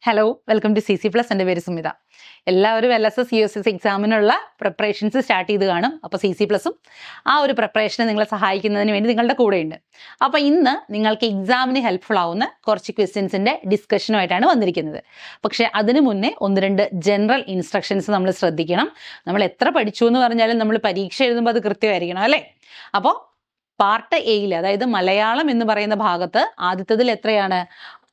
Hello, welcome to CC plus. എൻ്റെ പേര് സുമിത. എല്ലാവരും LSS USS എക്സാമിനുള്ള പ്രിപ്പറേഷൻസ് സ്റ്റാർട്ട് ചെയ്ത് കാണും. അപ്പോൾ CC പ്ലസും ആ ഒരു പ്രിപ്പറേഷനെ നിങ്ങളെ സഹായിക്കുന്നതിന് വേണ്ടി നിങ്ങളുടെ കൂടെയുണ്ട്. അപ്പോൾ ഇന്ന് നിങ്ങൾക്ക് എക്സാമിന് ഹെൽപ്ഫുൾ ആവുന്ന കുറച്ച് ക്വസ്റ്റ്യൻസിൻ്റെ ഡിസ്കഷനുമായിട്ടാണ് വന്നിരിക്കുന്നത്. പക്ഷേ അതിന് മുന്നേ ഒന്ന് രണ്ട് ജനറൽ ഇൻസ്ട്രക്ഷൻസ് നമ്മൾ ശ്രദ്ധിക്കണം. നമ്മൾ എത്ര പഠിച്ചു എന്ന് പറഞ്ഞാലും നമ്മൾ പരീക്ഷ എഴുതുമ്പോൾ അത് കൃത്യമായിരിക്കണം, അല്ലേ? അപ്പോൾ പാർട്ട് എയിൽ, അതായത് മലയാളം എന്ന് പറയുന്ന ഭാഗത്ത് ആദ്യത്തതിൽ എത്രയാണ്?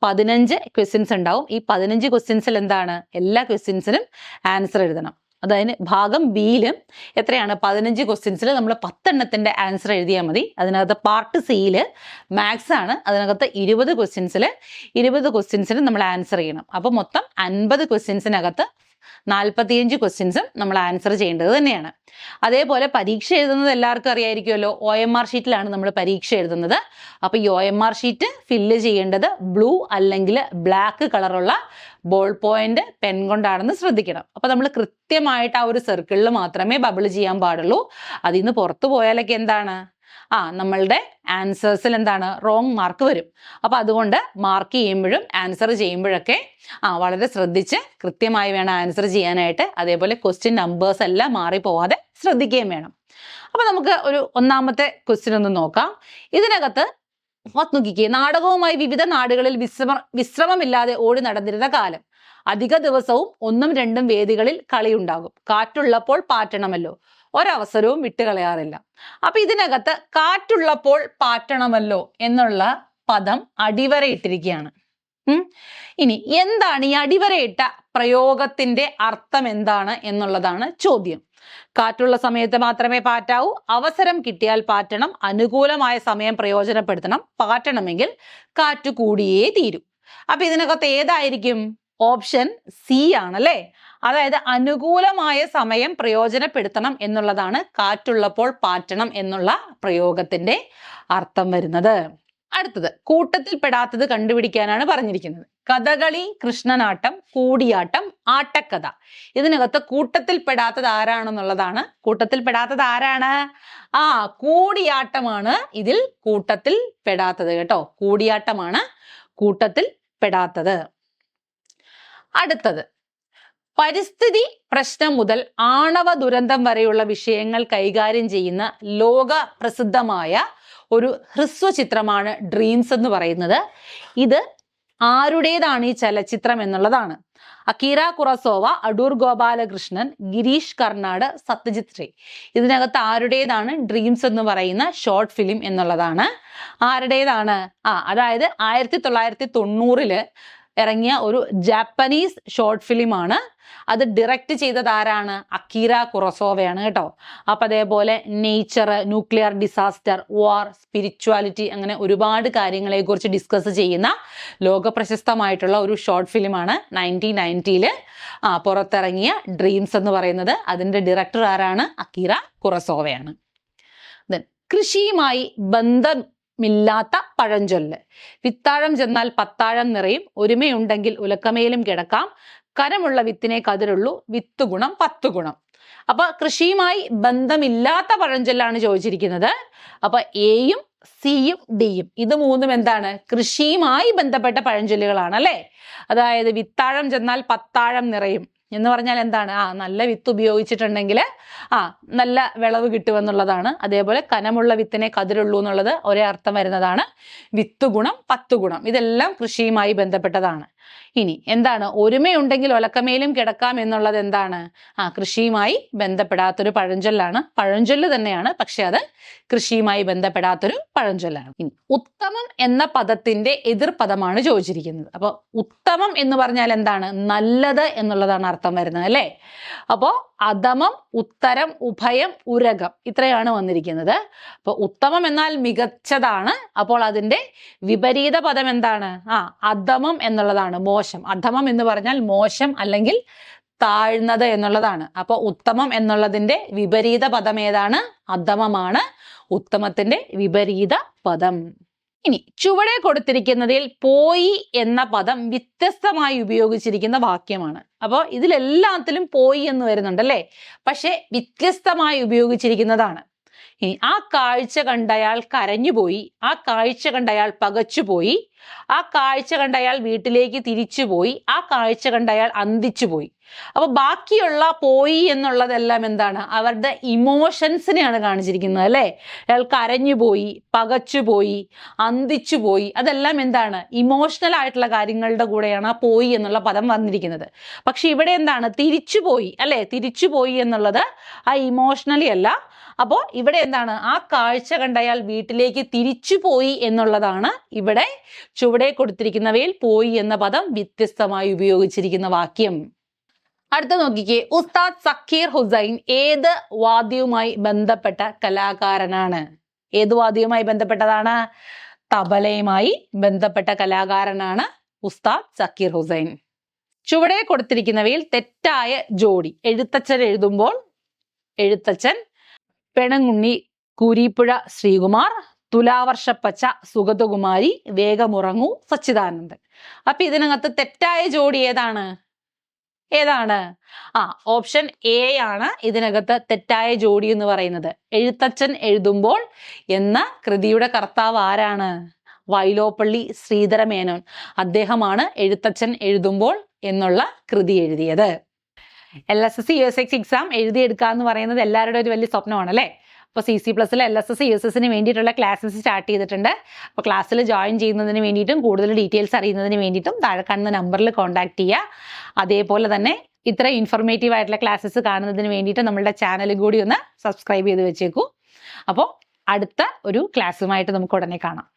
15 ക്വസ്റ്റ്യൻസ് ഉണ്ടാവും. ഈ 15 ക്വസ്റ്റ്യൻസിൽ എന്താണ്? എല്ലാ ക്വസ്റ്റ്യൻസിനും ആൻസർ എഴുതണം. അതായത് ഭാഗം ബിയിലും എത്രയാണ്? 15 ക്വസ്റ്റ്യൻസിൽ നമ്മൾ 10 എണ്ണത്തിൻ്റെ ആൻസർ എഴുതിയാൽ മതി. അതിനകത്ത് പാർട്ട് സിയിൽ മാത്സ് ആണ്. അതിനകത്ത് 20 ക്വസ്റ്റ്യൻസിന് നമ്മൾ ആൻസർ ചെയ്യണം. അപ്പോൾ മൊത്തം 50 ക്വസ്റ്റ്യൻസിനകത്ത് 45 ക്വസ്റ്റ്യൻസും നമ്മൾ ആൻസർ ചെയ്യേണ്ടത് തന്നെയാണ്. അതേപോലെ പരീക്ഷ എഴുതുന്നത് എല്ലാവർക്കും അറിയായിരിക്കുമല്ലോ. OMR ഷീറ്റിലാണ് നമ്മൾ പരീക്ഷ എഴുതുന്നത്. അപ്പോൾ ഈ OMR ഷീറ്റ് ഫില്ല് ചെയ്യേണ്ടത് ബ്ലൂ അല്ലെങ്കിൽ ബ്ലാക്ക് കളറുള്ള ബോൾ പോയിന്റ് പെൻ കൊണ്ടാണെന്ന് ശ്രദ്ധിക്കണം. അപ്പോൾ നമ്മൾ കൃത്യമായിട്ട് ആ ഒരു സർക്കിളിൽ മാത്രമേ ബബിൾ ചെയ്യാൻ പാടുള്ളൂ. അതിൽ നിന്ന് പുറത്തു പോയാലൊക്കെ എന്താണ്? നമ്മളുടെ ആൻസേഴ്സിൽ എന്താണ്? റോങ് മാർക്ക് വരും. അപ്പോൾ അതുകൊണ്ട് മാർക്ക് ചെയ്യുമ്പോഴും ആൻസർ ചെയ്യുമ്പോഴൊക്കെ വളരെ ശ്രദ്ധിച്ച് കൃത്യമായി വേണം ആൻസർ ചെയ്യാനായിട്ട്. അതേപോലെ ക്വസ്റ്റ്യൻ നമ്പേഴ്സ് എല്ലാം മാറിപ്പോവാതെ ശ്രദ്ധിക്കുകയും വേണം. അപ്പോൾ നമുക്ക് ഒരു ഒന്നാമത്തെ ക്വസ്റ്റ്യൻ ഒന്ന് നോക്കാം. ഇതിനകത്ത് നോക്കിക്കേ, നാടകവുമായി വിവിധ നാടുകളിൽ വിശ്രമമില്ലാതെ ഓടി നടന്നിരുന്ന കാലം. അധിക ദിവസവും 1ഉം 2ഉം വേദികളിൽ കളിയുണ്ടാകും. കാറ്റുള്ളപ്പോൾ പാറ്റണമല്ലോ, ഒരവസരവും വിട്ടുകളയാറില്ല. അപ്പൊ ഇതിനകത്ത് കാറ്റുള്ളപ്പോൾ പാറ്റണമല്ലോ എന്നുള്ള പദം അടിവരയിട്ടിരിക്കുകയാണ്. ഇനി എന്താണ് ഈ അടിവരയിട്ട പ്രയോഗത്തിന്റെ അർത്ഥം എന്താണ് എന്നുള്ളതാണ് ചോദ്യം. കാറ്റുള്ള സമയത്ത് മാത്രമേ പാറ്റാവൂ, അവസരം കിട്ടിയാൽ പാറ്റണം, അനുകൂലമായ സമയം പ്രയോജനപ്പെടുത്തണം, പാറ്റണമെങ്കിൽ കാറ്റ് കൂടിയേ തീരൂ. അപ്പൊ ഇതിനകത്ത് ഏതായിരിക്കും? ഓപ്ഷൻ സി ആണല്ലേ. അതായത് അനുകൂലമായ സമയം പ്രയോജനപ്പെടുത്തണം എന്നുള്ളതാണ് കാറ്റുള്ളപ്പോൾ പാറ്റണം എന്നുള്ള പ്രയോഗത്തിന്റെ അർത്ഥം വരുന്നത്. അടുത്തത് കൂട്ടത്തിൽ പെടാത്തത് കണ്ടുപിടിക്കാനാണ് പറഞ്ഞിരിക്കുന്നത്. കഥകളി, കൃഷ്ണനാട്ടം, കൂടിയാട്ടം, ആട്ടക്കഥ. ഇതിനകത്ത് കൂട്ടത്തിൽ പെടാത്തത് ആരാണെന്നുള്ളതാണ്. കൂട്ടത്തിൽ പെടാത്തത് ആരാണ്? കൂടിയാട്ടമാണ് ഇതിൽ കൂട്ടത്തിൽ പെടാത്തത് കേട്ടോ. കൂടിയാട്ടമാണ് കൂട്ടത്തിൽ പെടാത്തത്. അടുത്തത് പരിസ്ഥിതി പ്രശ്നം മുതൽ ആണവ ദുരന്തം വരെയുള്ള വിഷയങ്ങൾ കൈകാര്യം ചെയ്യുന്ന ലോക പ്രസിദ്ധമായ ഒരു ഹ്രസ്വചിത്രമാണ് ഡ്രീംസ് എന്ന് പറയുന്നത്. ഇത് ആരുടേതാണ് ഈ ചലച്ചിത്രം എന്നുള്ളതാണ്. അക്കീറ കുറസോവ, അടൂർ ഗോപാലകൃഷ്ണൻ, ഗിരീഷ് കർണാട്, സത്യജിത് റേ. ഇതിനകത്ത് ആരുടേതാണ് ഡ്രീംസ് എന്ന് പറയുന്ന ഷോർട്ട് ഫിലിം എന്നുള്ളതാണ്. ആരുടേതാണ്? അതായത് 1990 ഇറങ്ങിയ ഒരു ജാപ്പനീസ് ഷോർട്ട് ഫിലിമാണ്. അത് ഡയറക്റ്റ് ചെയ്തത് ആരാണ്? അക്കീറ കുറസോവയാണ് കേട്ടോ. അപ്പൊ അതേപോലെ നേച്ചർ, ന്യൂക്ലിയർ ഡിസാസ്റ്റർ, വാർ, സ്പിരിച്വാലിറ്റി, അങ്ങനെ ഒരുപാട് കാര്യങ്ങളെ കുറിച്ച് ഡിസ്കസ് ചെയ്യുന്ന ലോകപ്രശസ്തമായിട്ടുള്ള ഒരു ഷോർട്ട് ഫിലിമാണ് 1990 പുറത്തിറങ്ങിയ ഡ്രീംസ് എന്ന് പറയുന്നത്. അതിന്റെ ഡയറക്ടർ ആരാണ്? അക്കീറ കുറസോവയാണ്. കൃഷിയുമായി ബന്ധമില്ലാത്ത പഴഞ്ചൊല്ല്. വിത്താഴം ചെന്നാൽ പത്താഴം നിറയും, ഒരുമയുണ്ടെങ്കിൽ ഉലക്കമേലും കിടക്കാം, കരമുള്ള വിത്തിനെ കതിരുള്ളൂ, വിത്ത് ഗുണം 10 ഗുണം. അപ്പൊ കൃഷിയുമായി ബന്ധമില്ലാത്ത പഴഞ്ചൊല്ലാണ് ചോദിച്ചിരിക്കുന്നത്. അപ്പൊ എയും സിയും ഡിയും ഇത് മൂന്നും എന്താണ്? കൃഷിയുമായി ബന്ധപ്പെട്ട പഴഞ്ചൊല്ലുകളാണ്, അല്ലെ? അതായത് വിത്താഴം ചെന്നാൽ പത്താഴം നിറയും എന്ന് പറഞ്ഞാൽ എന്താണ്? നല്ല വിത്ത് ഉപയോഗിച്ചിട്ടുണ്ടെങ്കിൽ നല്ല വിളവ് കിട്ടുമെന്നുള്ളതാണ്. അതേപോലെ കനമുള്ള വിത്തിനെ കതിരുള്ളൂ എന്നുള്ളത് ഒരേ അർത്ഥം വരുന്നതാണ്. വിത്ത് ഗുണം 10 ഗുണം. ഇതെല്ലാം കൃഷിയുമായി ബന്ധപ്പെട്ടതാണ്. ഇനി എന്താണ്? ഒരുമയുണ്ടെങ്കിൽ ഒലക്കമേലും കിടക്കാം എന്നുള്ളത് എന്താണ്? കൃഷിയുമായി ബന്ധപ്പെടാത്തൊരു പഴഞ്ചൊല്ലാണ്. പഴഞ്ചൊല്ല് തന്നെയാണ്, പക്ഷെ അത് കൃഷിയുമായി ബന്ധപ്പെടാത്തൊരു പഴഞ്ചൊല്ലാണ്. ഇനി ഉത്തമം എന്ന പദത്തിന്റെ എതിർ പദമാണ് ചോദിച്ചിരിക്കുന്നത്. അപ്പൊ ഉത്തമം എന്ന് പറഞ്ഞാൽ എന്താണ്? നല്ലത് എന്നുള്ളതാണ് അർത്ഥം വരുന്നത്, അല്ലേ? അപ്പോ അധമം, ഉത്തരം, ഉഭയം, ഉരകം ഇത്രയാണ് വന്നിരിക്കുന്നത്. അപ്പൊ ഉത്തമം എന്നാൽ മികച്ചതാണ്. അപ്പോൾ അതിന്റെ വിപരീത പദം എന്താണ്? അധമം എന്നുള്ളതാണ്, മോശം. അധമം എന്ന് പറഞ്ഞാൽ മോശം അല്ലെങ്കിൽ താഴ്ന്നത് എന്നുള്ളതാണ്. അപ്പൊ ഉത്തമം എന്നുള്ളതിന്റെ വിപരീത പദം ഏതാണ്? അധമമാണ് ഉത്തമത്തിന്റെ വിപരീത പദം. ഇനി ചുവടെ കൊടുത്തിരിക്കുന്നതിൽ പോയി എന്ന പദം വ്യത്യസ്തമായി ഉപയോഗിച്ചിരിക്കുന്ന വാക്യമാണ്. അപ്പോൾ ഇതിലെല്ലാത്തിലും പോയി എന്ന് വരുന്നുണ്ടല്ലേ, പക്ഷെ വ്യത്യസ്തമായി ഉപയോഗിച്ചിരിക്കുന്നതാണ്. ഇനി ആ കാഴ്ച കണ്ടയാൾ കരഞ്ഞുപോയി, ആ കാഴ്ച കണ്ടയാൾ പകച്ചുപോയി, ആ കാഴ്ച കണ്ട അയാൾ വീട്ടിലേക്ക് തിരിച്ചുപോയി, ആ കാഴ്ച കണ്ട അയാൾ അന്തിച്ചുപോയി. അപ്പൊ ബാക്കിയുള്ള പോയി എന്നുള്ളതെല്ലാം എന്താണ്? അവരുടെ ഇമോഷൻസിനെയാണ് കാണിച്ചിരിക്കുന്നത് അല്ലെ. അയാൾ കരഞ്ഞുപോയി, പകച്ചുപോയി, അന്തിച്ചുപോയി, അതെല്ലാം എന്താണ്? ഇമോഷണൽ ആയിട്ടുള്ള കാര്യങ്ങളുടെ കൂടെയാണ് ആ പോയി എന്നുള്ള പദം വന്നിരിക്കുന്നത്. പക്ഷെ ഇവിടെ എന്താണ്? തിരിച്ചുപോയി അല്ലെ. തിരിച്ചുപോയി എന്നുള്ളത് ആ ഇമോഷണലി അല്ല. അപ്പോൾ ഇവിടെ എന്താണ്? ആ കാഴ്ച കണ്ട അയാൾ വീട്ടിലേക്ക് തിരിച്ചുപോയി എന്നുള്ളതാണ് ഇവിടെ ചുവടെ കൊടുത്തിരിക്കുന്നവയിൽ പോയി എന്ന പദം വ്യത്യസ്തമായി ഉപയോഗിച്ചിരിക്കുന്ന വാക്യം. അടുത്ത നോക്കിക്കേ, ഉസ്താദ് സക്കീർ ഹുസൈൻ ഏത് വാദ്യവുമായി ബന്ധപ്പെട്ട കലാകാരനാണ്? ഏത് വാദ്യവുമായി ബന്ധപ്പെട്ടതാണ്? തബലയുമായി ബന്ധപ്പെട്ട കലാകാരനാണ് ഉസ്താദ് സക്കീർ ഹുസൈൻ. ചുവടെ കൊടുത്തിരിക്കുന്നവയിൽ തെറ്റായ ജോഡി. എഴുത്തച്ഛൻ എഴുതുമ്പോൾ എഴുത്തച്ഛൻ, പെണങ്ങുണ്ണി കൂരിപ്പുഴ ശ്രീകുമാർ, തുലാവർഷപ്പച്ച സുഗതകുമാരി, വേഗമുറങ്ങൂ സച്ചിദാനന്ദൻ. അപ്പൊ ഇതിനകത്ത് തെറ്റായ ജോഡി ഏതാണ്? ഓപ്ഷൻ എ ആണ് ഇതിനകത്ത് തെറ്റായ ജോഡി എന്ന് പറയുന്നത്. എഴുത്തച്ഛൻ എഴുതുമ്പോൾ എന്ന കൃതിയുടെ കർത്താവ് ആരാണ്? വൈലോപ്പള്ളി ശ്രീധരമേനോൻ. അദ്ദേഹമാണ് എഴുത്തച്ഛൻ എഴുതുമ്പോൾ എന്നുള്ള കൃതി എഴുതിയത്. LSS USS എക്സാം എഴുതിയെടുക്കുക എന്ന് പറയുന്നത് എല്ലാവരുടെയും ഒരു വലിയ സ്വപ്നമാണ് അല്ലേ. അപ്പോൾ CC+ൽ LSS USSന് വേണ്ടിയിട്ടുള്ള ക്ലാസ്സസ് സ്റ്റാർട്ട് ചെയ്തിട്ടുണ്ട്. അപ്പോൾ ക്ലാസ്സിൽ ജോയിൻ ചെയ്യുന്നതിന് വേണ്ടിയിട്ടും കൂടുതൽ ഡീറ്റെയിൽസ് അറിയുന്നതിന് വേണ്ടിയിട്ടും താഴെ കാണുന്ന നമ്പറിൽ കോൺടാക്ട് ചെയ്യുക. അതേപോലെ തന്നെ ഇത്ര ഇൻഫോർമേറ്റീവ് ആയിട്ടുള്ള ക്ലാസ്സസ് കാണുന്നതിന് വേണ്ടിയിട്ട് നമ്മളുടെ ചാനൽ കൂടി ഒന്ന് സബ്സ്ക്രൈബ് ചെയ്ത് വെച്ചേക്കൂ. അപ്പോൾ അടുത്ത ഒരു ക്ലാസ്സുമായിട്ട് നമുക്ക് ഉടനെ കാണാം.